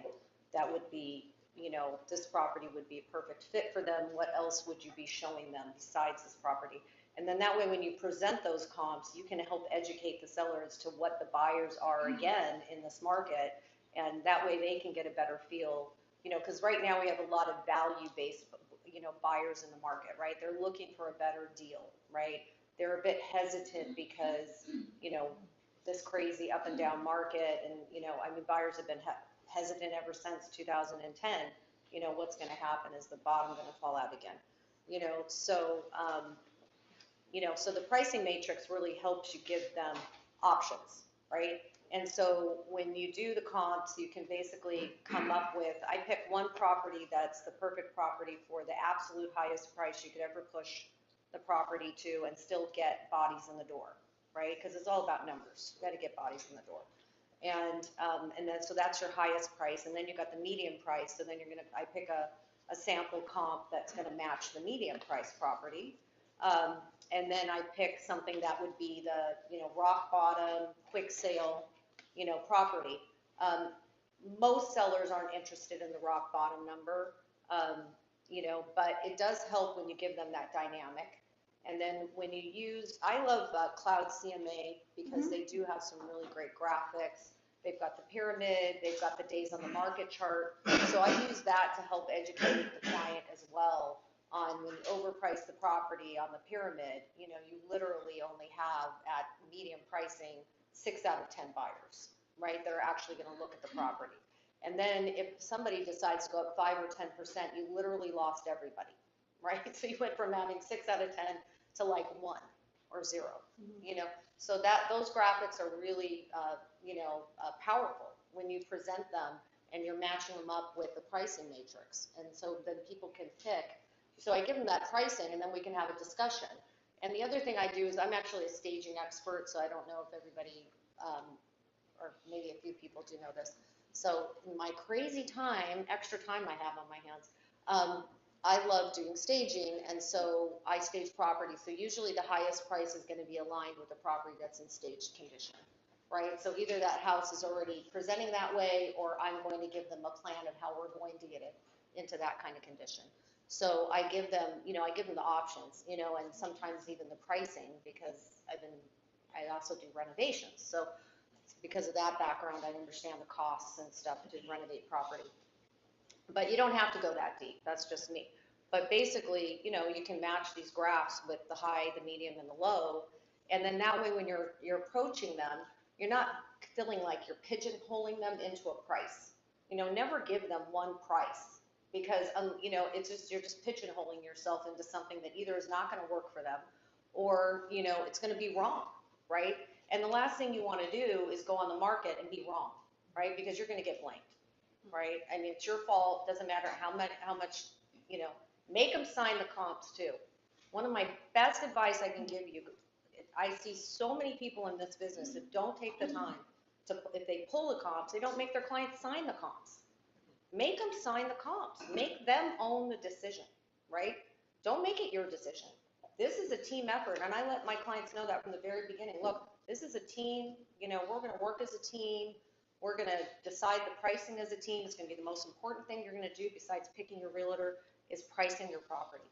That would be, you know, this property would be a perfect fit for them. What else would you be showing them besides this property? And then that way, when you present those comps, you can help educate the seller as to what the buyers are again in this market. And that way they can get a better feel, you know, because right now we have a lot of value-based, you know, buyers in the market, right? They're looking for a better deal, right? They're a bit hesitant because, you know, this crazy up and down market, and, you know, I mean, buyers have been hesitant ever since 2010. You know, what's going to happen? Is the bottom going to fall out again? You know, so, you know, so the pricing matrix really helps you give them options, right? And so when you do the comps, you can basically come up with, I pick one property that's the perfect property for the absolute highest price you could ever push the property to and still get bodies in the door, right? Because it's all about numbers. You got to get bodies in the door. And then, so that's your highest price. And then you got the medium price. So then I pick a sample comp that's going to match the medium price property. And then I pick something that would be the, you know, rock bottom, quick sale, you know, property. Most sellers aren't interested in the rock bottom number. but it does help when you give them that dynamic. And then when you use, I love Cloud CMA because they do have some really great graphics. They've got the pyramid, they've got the days on the market chart. So I use that to help educate the client as well on when you overprice the property on the pyramid, you literally only have at medium pricing 6 out of 10 buyers, right? They're actually going to look at the property. And then if somebody decides to go up 5 or 10%, you literally lost everybody, right? So you went from having 6 out of 10 to like 1 or 0, So those graphics are really, powerful when you present them and you're matching them up with the pricing matrix. And so then people can pick. So I give them that pricing and then we can have a discussion. And the other thing I do is I'm actually a staging expert, so I don't know if everybody, or maybe a few people do know this. So in my crazy time, extra time I have on my hands, I love doing staging, and so I stage property. So usually the highest price is going to be aligned with the property that's in staged condition, right? So either that house is already presenting that way, or I'm going to give them a plan of how we're going to get it into that kind of condition. So I give them, I give them the options, and sometimes even the pricing, because I also do renovations. So because of that background, I understand the costs and stuff to renovate property. But you don't have to go that deep. That's just me. But basically, you can match these graphs with the high, the medium, and the low. And then that way, when you're approaching them, you're not feeling like you're pigeonholing them into a price. Never give them one price, because you're just pigeonholing yourself into something that either is not going to work for them, or it's going to be wrong, right? And the last thing you want to do is go on the market and be wrong, right? Because you're going to get blamed. Right? I mean, it's your fault. Doesn't matter how much, make them sign the comps too. One of my best advice I can give you, I see so many people in this business that don't take the time to, if they pull the comps, they don't make their clients sign the comps. Make them sign the comps. Make them own the decision, right? Don't make it your decision. This is a team effort, and I let my clients know that from the very beginning. Look, this is a team, we're going to work as a team. We're going to decide the pricing as a team. It's going to be the most important thing you're going to do besides picking your realtor is pricing your property.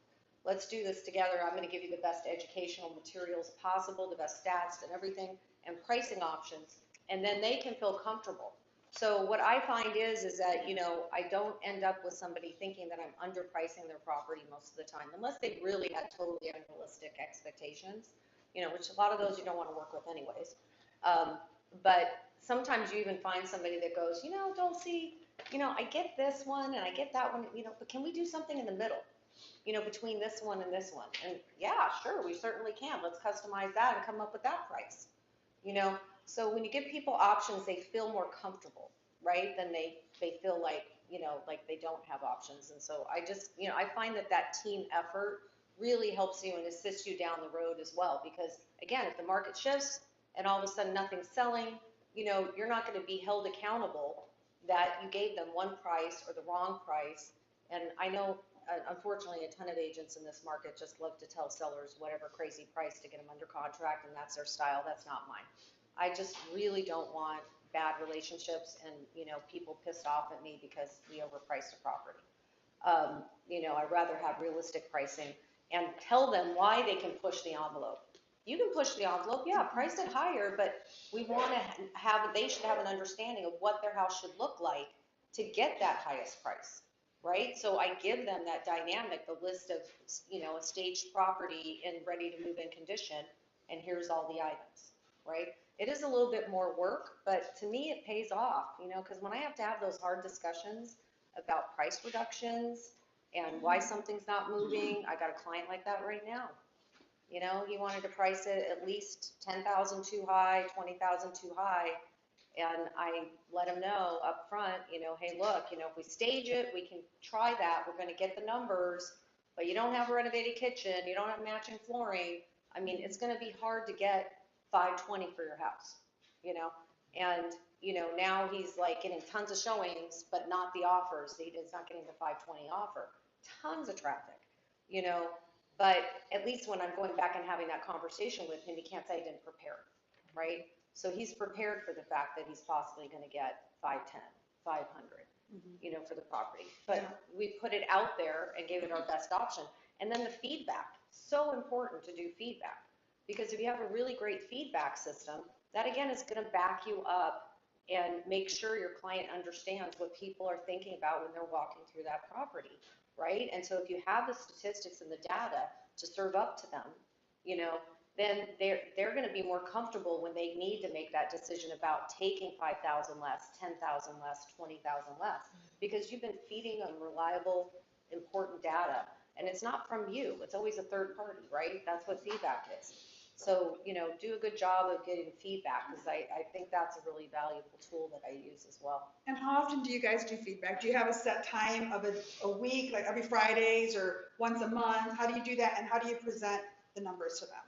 Let's do this together. I'm going to give you the best educational materials possible, the best stats and everything, and pricing options, and then they can feel comfortable. So what I find is that, I don't end up with somebody thinking that I'm underpricing their property most of the time, unless they really had totally unrealistic expectations, which a lot of those you don't want to work with anyways. But sometimes you even find somebody that goes, Dulcie, I get this one and I get that one, but can we do something in the middle, between this one and this one? And yeah, sure, we certainly can. Let's customize that and come up with that price, So when you give people options, they feel more comfortable, right? Then they feel like, like they don't have options. And so I just, I find that team effort really helps you and assists you down the road as well. Because again, if the market shifts and all of a sudden nothing's selling, you're not going to be held accountable that you gave them one price or the wrong price. And I know, unfortunately, a ton of agents in this market just love to tell sellers whatever crazy price to get them under contract, and that's their style. That's not mine. I just really don't want bad relationships and, people pissed off at me because we overpriced a property. I'd rather have realistic pricing and tell them why they can push the envelope. You can push the envelope, yeah, price it higher, but we want to they should have an understanding of what their house should look like to get that highest price, right? So I give them that dynamic, the list of, a staged property and ready to move in condition, and here's all the items, right? It is a little bit more work, but to me it pays off, because when I have to have those hard discussions about price reductions and why something's not moving, I got a client like that right now. He wanted to price it at least 10,000 too high, 20,000 too high. And I let him know up front, hey, look, if we stage it, we can try that. We're going to get the numbers, but you don't have a renovated kitchen. You don't have matching flooring. I mean, it's going to be hard to get $520 for your house, and, now he's like getting tons of showings, but not the offers. He's not getting the $520 offer. Tons of traffic, but at least when I'm going back and having that conversation with him, he can't say he didn't prepare, right? So he's prepared for the fact that he's possibly going to get 510, 500. you know, for the property. But we put it out there and gave it our best option. And then the feedback, so important to do feedback. Because if you have a really great feedback system, that again is going to back you up and make sure your client understands what people are thinking about when they're walking through that property, right? And so if you have the statistics and the data to serve up to them, you know, then they're going to be more comfortable when they need to make that decision about taking 5,000 less, 10,000 less, 20,000 less, because you've been feeding them reliable, important data. And it's not from you, it's always a third party, right? That's what feedback is. So, you know, do a good job of getting feedback, because I think that's a really valuable tool that I use as well. And how often do you guys do feedback? Do you have a set time of a week, like every Fridays or once a month? How do you do that, and how do you present the numbers to them?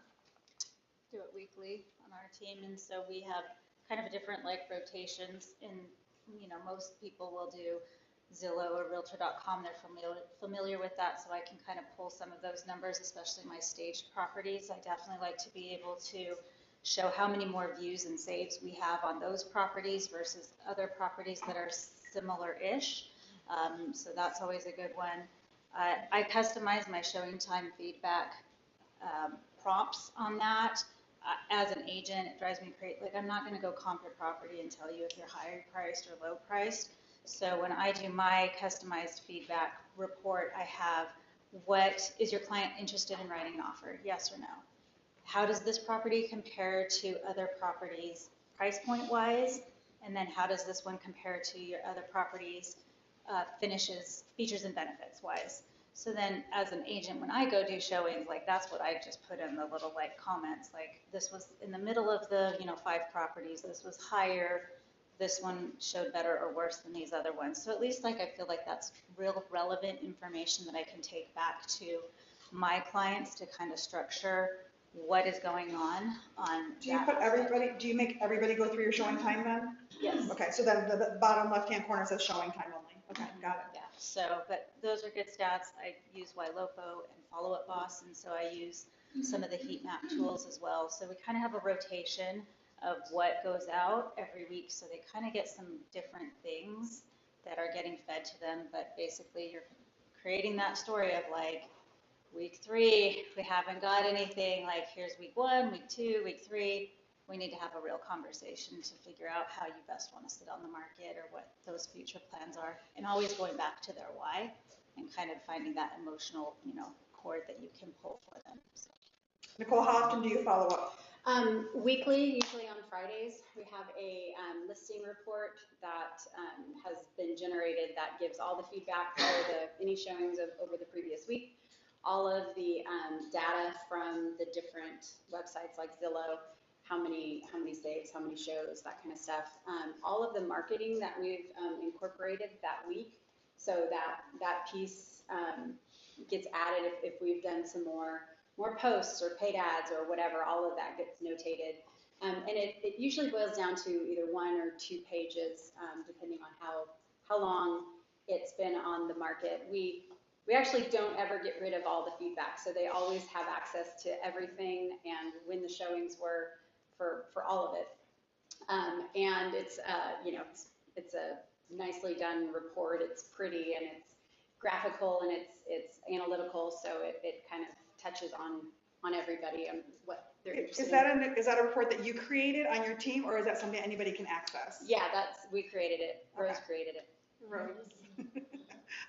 Do it weekly on our team, and so we have kind of a different like rotations. And you know, most people will do Zillow or Realtor.com. They're familiar with that, so I can kind of pull some of those numbers, especially my staged properties. I definitely like to be able to show how many more views and saves we have on those properties versus other properties that are similar-ish. So that's always a good one. I customize my showing time feedback prompts on that. As an agent, it drives me crazy. Like, I'm not going to go comp your property and tell you if you're higher priced or low priced. So when I do my customized feedback report, I have, what is your client interested in writing an offer? Yes or no? How does this property compare to other properties price point wise? And then how does this one compare to your other properties finishes, features and benefits wise? So then as an agent, when I go do showings, like that's what I just put in the little like comments, like this was in the middle of the, you know, 5 properties, this was higher, this one showed better or worse than these other ones. So at least like I feel like that's real relevant information that I can take back to my clients to kind of structure what is going on. Do you put everybody, do you make everybody go through your showing time then? Yes. Okay, so then the bottom left-hand corner says showing time only. Okay, got it. Yeah, so, but those are good stats. I use YLOPO and Follow Up Boss, and so I use some of the heat map tools as well. So we kind of have a rotation of what goes out every week, so they kind of get some different things that are getting fed to them, but basically you're creating that story of like, week 3, we haven't got anything, like here's week 1, week 2, week 3, we need to have a real conversation to figure out how you best want to sit on the market or what those future plans are, and always going back to their why and kind of finding that emotional, you know, cord that you can pull for them. So. Nicole, how often do you follow up? Weekly, usually on Fridays, we have a listing report that has been generated that gives all the feedback for any showings over the previous week, all of the data from the different websites like Zillow, how many saves, how many shows, that kind of stuff. All of the marketing that we've incorporated that week, so that piece gets added if we've done some more posts or paid ads or whatever, all of that gets notated. And it usually boils down to either 1 or 2 pages, depending on how long it's been on the market. We actually don't ever get rid of all the feedback, so they always have access to everything and when the showings were for all of it. And it's you know, it's a nicely done report. It's pretty and it's graphical and it's analytical, so it kind of touches on everybody and what they're interested in. Is that a report that you created on your team, or is that something anybody can access? Yeah, we created it. Rose created it. Rose.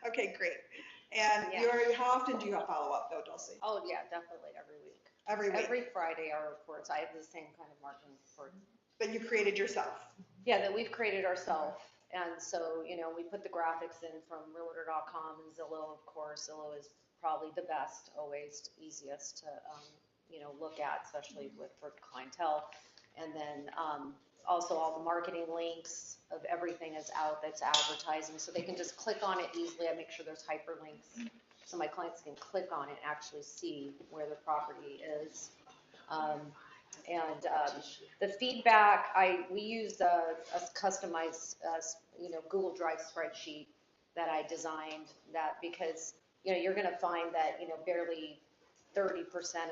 Okay, great. And how often do you follow up though, Dulcie? Oh yeah, definitely every week. Every week? Every Friday our reports, I have the same kind of marketing report. That you created yourself? Yeah, that we've created ourselves. And so, you know, we put the graphics in from Realtor.com and Zillow, of course. Zillow is probably the best, always easiest to, you know, look at, especially for clientele. And then also all the marketing links of everything is out that's advertising, so they can just click on it easily. I make sure there's hyperlinks so my clients can click on it and actually see where the property is. The feedback, we use a customized, you know, Google Drive spreadsheet that I designed, that because, you know, you're going to find that, you know, barely 30%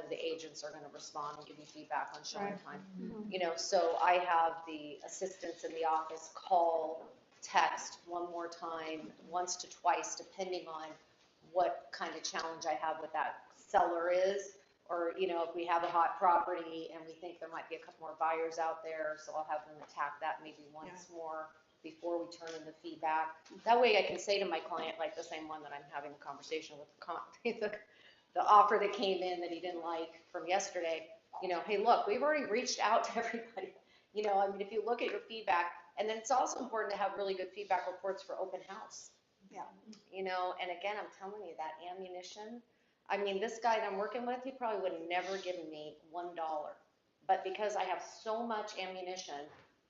of the agents are going to respond and give you feedback on showing time. You know, so I have the assistants in the office call text one more time, once to twice, depending on what kind of challenge I have with that seller is. Or, you know, if we have a hot property and we think there might be a couple more buyers out there, so I'll have them attack that maybe once more before we turn in the feedback. That way I can say to my client, like the same one that I'm having a conversation with, the offer that came in that he didn't like from yesterday, you know, hey, look, we've already reached out to everybody. You know, I mean, if you look at your feedback, and then it's also important to have really good feedback reports for open house. Yeah. You know, and again, I'm telling you that ammunition, I mean, this guy that I'm working with, he probably would have never given me $1. But because I have so much ammunition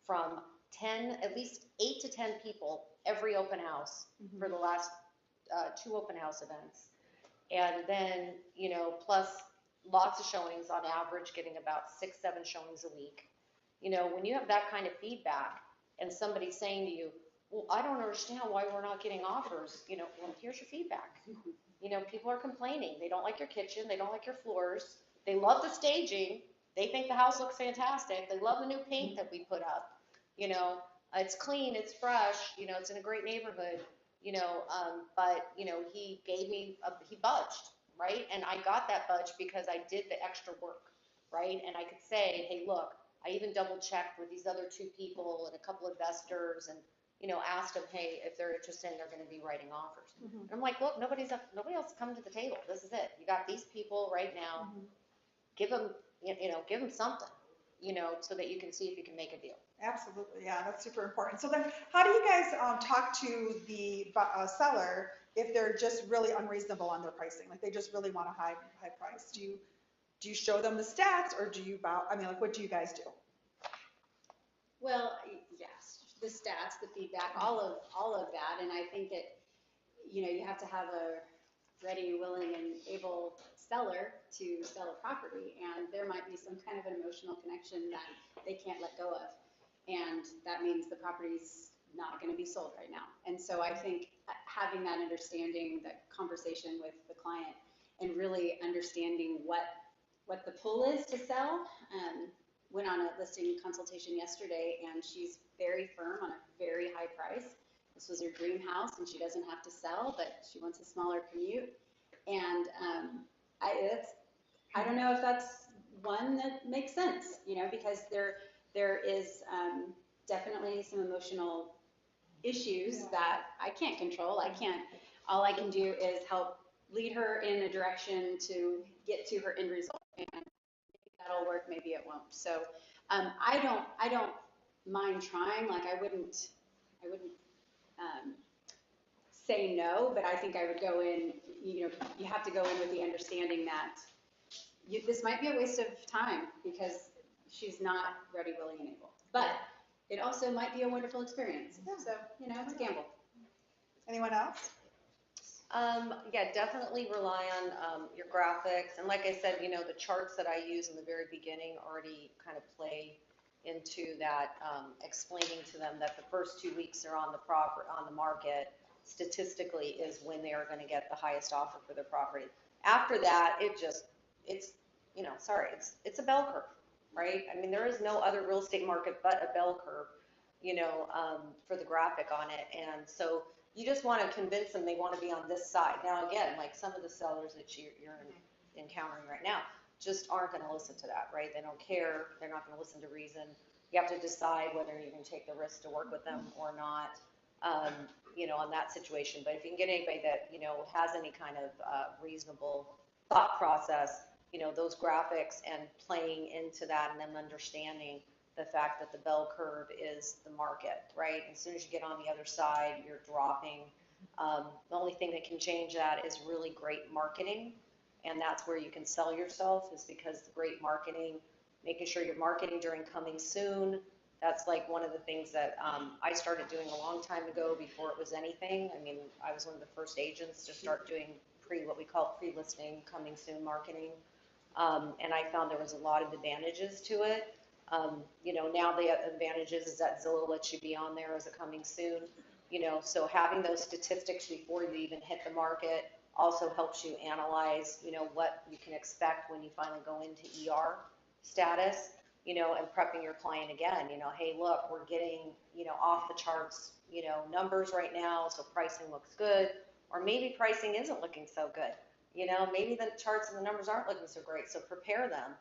from 10, at least 8 to 10 people every open house for the last 2 open house events. And then, you know, plus lots of showings on average, getting about 6, 7 showings a week. You know, when you have that kind of feedback and somebody's saying to you, well, I don't understand why we're not getting offers, you know, well, here's your feedback. You know, people are complaining. They don't like your kitchen. They don't like your floors. They love the staging. They think the house looks fantastic. They love the new paint that we put up. You know, it's clean, it's fresh, you know, it's in a great neighborhood, you know, but, you know, he gave me, he budged, right? And I got that budge because I did the extra work, right? And I could say, hey, look, I even double checked with these other 2 people and a couple investors and, you know, asked them, hey, if they're interested, they're going to be writing offers. And I'm like, look, nobody else come to the table. This is it. You got these people right now. Give them, you know, give them something, you know, so that you can see if you can make a deal. Absolutely, yeah, that's super important. So then, how do you guys talk to the seller if they're just really unreasonable on their pricing? Like they just really want a high price. Do you show them the stats, or do you I mean, like, what do you guys do? Well, yes, the stats, the feedback, all of that, and I think it, you know, you have to have a ready, willing, and able seller to sell a property, and there might be some kind of an emotional connection that they can't let go of, and that means the property's not going to be sold right now. And so I think having that understanding, that conversation with the client, and really understanding what the pull is to sell. Went on a listing consultation yesterday, and she's very firm on a very high price. This was her dream house, and she doesn't have to sell, but she wants a smaller commute. And I don't know if that's one that makes sense, you know, because there is definitely some emotional issues that I can't control. All I can do is help lead her in a direction to get to her end result, and maybe that'll work, maybe it won't. So I don't mind trying. Like I wouldn't say no, but I think I would go in, you know, you have to go in with the understanding that this might be a waste of time because she's not ready, willing, and able. But it also might be a wonderful experience. So, you know, it's a gamble. Anyone else? Yeah, definitely rely on your graphics. And like I said, you know, the charts that I use in the very beginning already kind of play into that, explaining to them that the first 2 weeks they're on the market statistically is when they are going to get the highest offer for their property. After that, it's you know, sorry, it's a bell curve, right? I mean, there is no other real estate market but a bell curve, you know, for the graphic on it. And so you just want to convince them they want to be on this side. Now, again, like some of the sellers that you're encountering right now just aren't going to listen to that, right? They don't care. They're not going to listen to reason. You have to decide whether you're going to take the risk to work with them or not, you know, on that situation. But if you can get anybody that, you know, has any kind of reasonable thought process, you know, those graphics and playing into that and them understanding the fact that the bell curve is the market, right? As soon as you get on the other side, you're dropping. The only thing that can change that is really great marketing. And that's where you can sell yourself, is because the great marketing, making sure you're marketing during coming soon. That's like one of the things that I started doing a long time ago before it was anything. I mean, I was one of the first agents to start doing what we call pre-listing, coming soon marketing. And I found there was a lot of advantages to it. You know, now the advantages is that Zillow lets you be on there as a coming soon, you know, so having those statistics before you even hit the market also helps you analyze, you know, what you can expect when you finally go into ER status, you know, and prepping your client again, you know, hey, look, we're getting, you know, off the charts, numbers right now, so pricing looks good, or maybe pricing isn't looking so good. Maybe the charts and the numbers aren't looking so great, so prepare them,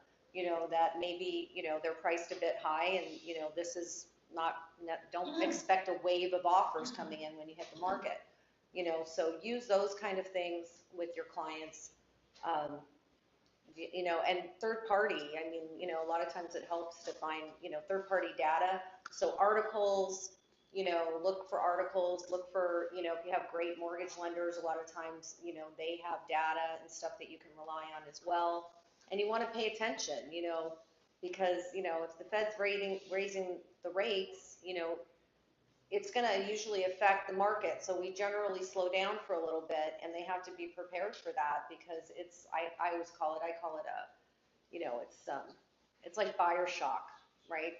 that maybe, they're priced a bit high and, this is don't expect a wave of offers coming in when you hit the market. So use those kind of things with your clients. And third party, a lot of times it helps to find, third party data. So articles, look for articles, look for, if you have great mortgage lenders, a lot of times, they have data and stuff that you can rely on as well. And you want to pay attention, because, if the Fed's raising the rates, it's going to usually affect the market. So we generally slow down for a little bit, and they have to be prepared for that, because I always call it a, it's like buyer shock, right?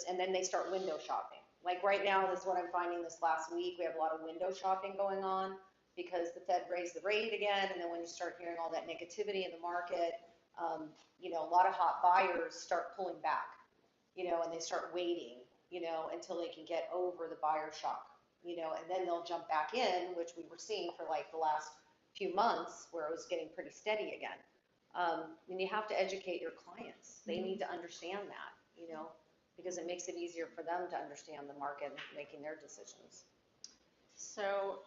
And then they start window shopping. Like right now, this is what I'm finding this last week. We have a lot of window shopping going on because the Fed raised the rate again. And then when you start hearing all that negativity in the market, a lot of hot buyers start pulling back, and they start waiting, until they can get over the buyer shock, and then they'll jump back in, which we were seeing for like the last few months where it was getting pretty steady again. And you have to educate your clients. They need to understand that, because it makes it easier for them to understand the market and making their decisions. So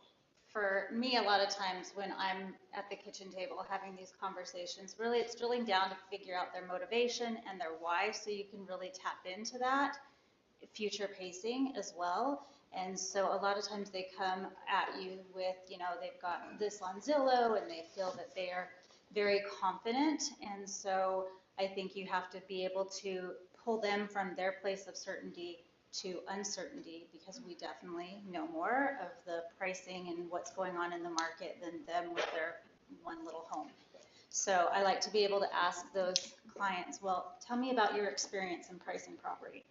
for me, a lot of times when I'm at the kitchen table having these conversations, really it's drilling down to figure out their motivation and their why, so you can really tap into that future pacing as well. And so a lot of times they come at you with, they've got this on Zillow and they feel that they are very confident. And so I think you have to be able to pull them from their place of certainty to uncertainty, because we definitely know more of the pricing and what's going on in the market than them with their one little home. So I like to be able to ask those clients, well, tell me about your experience in pricing property.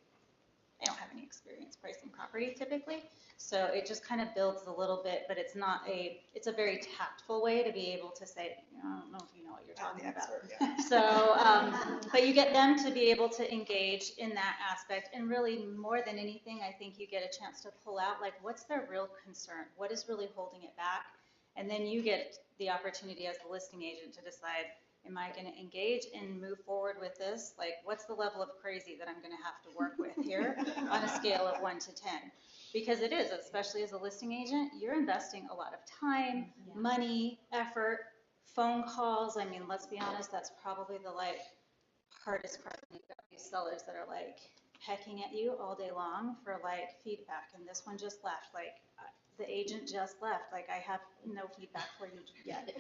They don't have any experience pricing property typically. So it just kind of builds a little bit, but it's a very tactful way to be able to say, I don't know if you know what you're talking about. Yeah. So, but you get them to be able to engage in that aspect. And really more than anything, I think you get a chance to pull out, like, what's their real concern? What is really holding it back? And then you get the opportunity as the listing agent to decide, am I going to engage and move forward with this? Like, what's the level of crazy that I'm going to have to work with here on a scale of 1 to 10? Because it is, especially as a listing agent, you're investing a lot of time, money, effort, phone calls. I mean, let's be honest, that's probably the hardest part. You've got these sellers that are pecking at you all day long for feedback. And this one just left, the agent just left, I have no feedback for you yet.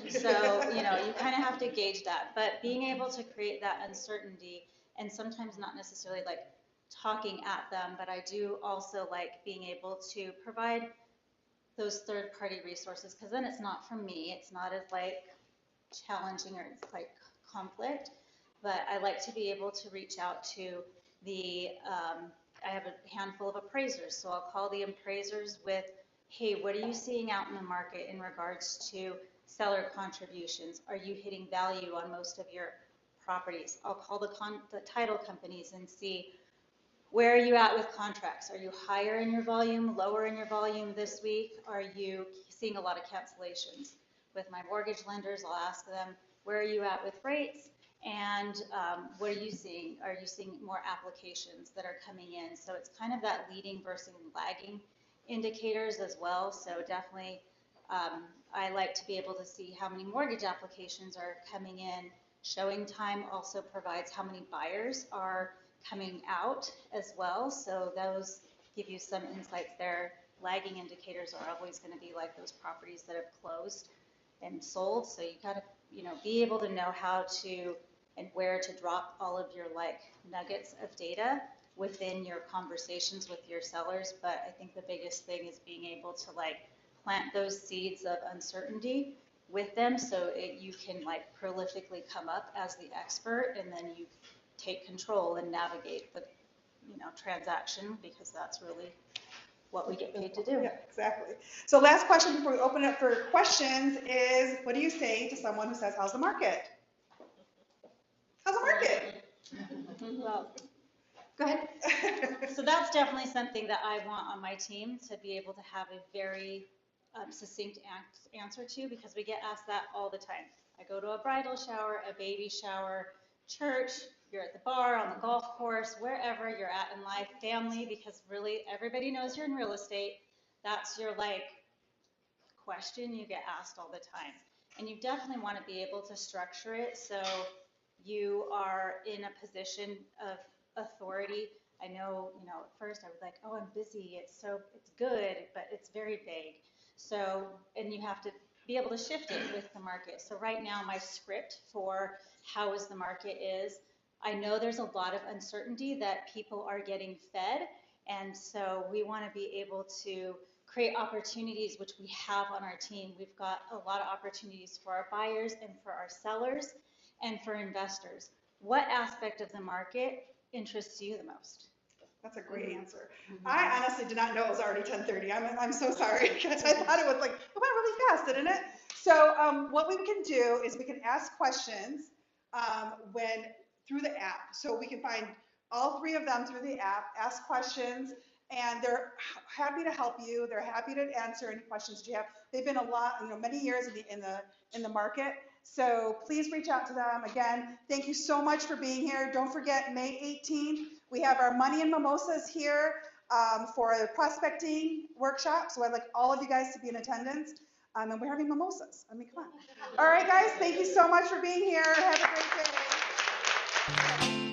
So, you kind of have to gauge that. But being able to create that uncertainty, and sometimes not necessarily talking at them, but I do also like being able to provide those third-party resources, because then it's not from me. It's not as challenging, or it's conflict. But I like to be able to reach out to the, I have a handful of appraisers, so I'll call the appraisers with, hey, what are you seeing out in the market in regards to seller contributions? Are you hitting value on most of your properties? I'll call the title companies and see, where are you at with contracts? Are you higher in your volume, lower in your volume this week? Are you seeing a lot of cancellations? With my mortgage lenders, I'll ask them, where are you at with rates? And what are you seeing? Are you seeing more applications that are coming in? So it's kind of that leading versus lagging indicators as well. So definitely, I like to be able to see how many mortgage applications are coming in. Showing time also provides how many buyers are coming out as well. So those give you some insights there. Lagging indicators are always going to be those properties that have closed and sold. So you got to, be able to know how to and where to drop all of your nuggets of data within your conversations with your sellers. But I think the biggest thing is being able to plant those seeds of uncertainty with them, so you can prolifically come up as the expert, and then you take control and navigate the transaction, because that's really what we get paid to do. Yeah, exactly. So last question before we open it up for questions is, what do you say to someone who says, how's the market? How's the market? Well, Go ahead. So that's definitely something that I want on my team, to be able to have a very succinct answer to, because we get asked that all the time. I go to a bridal shower, a baby shower, church, you're at the bar, on the golf course, wherever you're at in life, family, because really everybody knows you're in real estate. That's your question you get asked all the time. And you definitely want to be able to structure it so you are in a position of authority. I know, at first I was like, oh, I'm busy. It's good, but it's very vague. So, and you have to be able to shift it with the market. So right now my script for how is the market is, I know there's a lot of uncertainty that people are getting fed. And so we want to be able to create opportunities, which we have on our team. We've got a lot of opportunities for our buyers and for our sellers and for investors. What aspect of the market interests you the most? That's a great answer. I honestly did not know it was already 10:30. I'm so sorry, because I thought it was like, it went really fast, didn't it? So what we can do is we can ask questions through the app. So we can find all three of them through the app, ask questions, and they're happy to help you. They're happy to answer any questions that you have. They've been many years in the market. So please reach out to them. Again, thank you so much for being here. Don't forget, May 18th, we have our Money and Mimosas here for a prospecting workshop. So I'd like all of you guys to be in attendance. And we're having mimosas. I mean, come on. All right, guys, thank you so much for being here. Have a great day.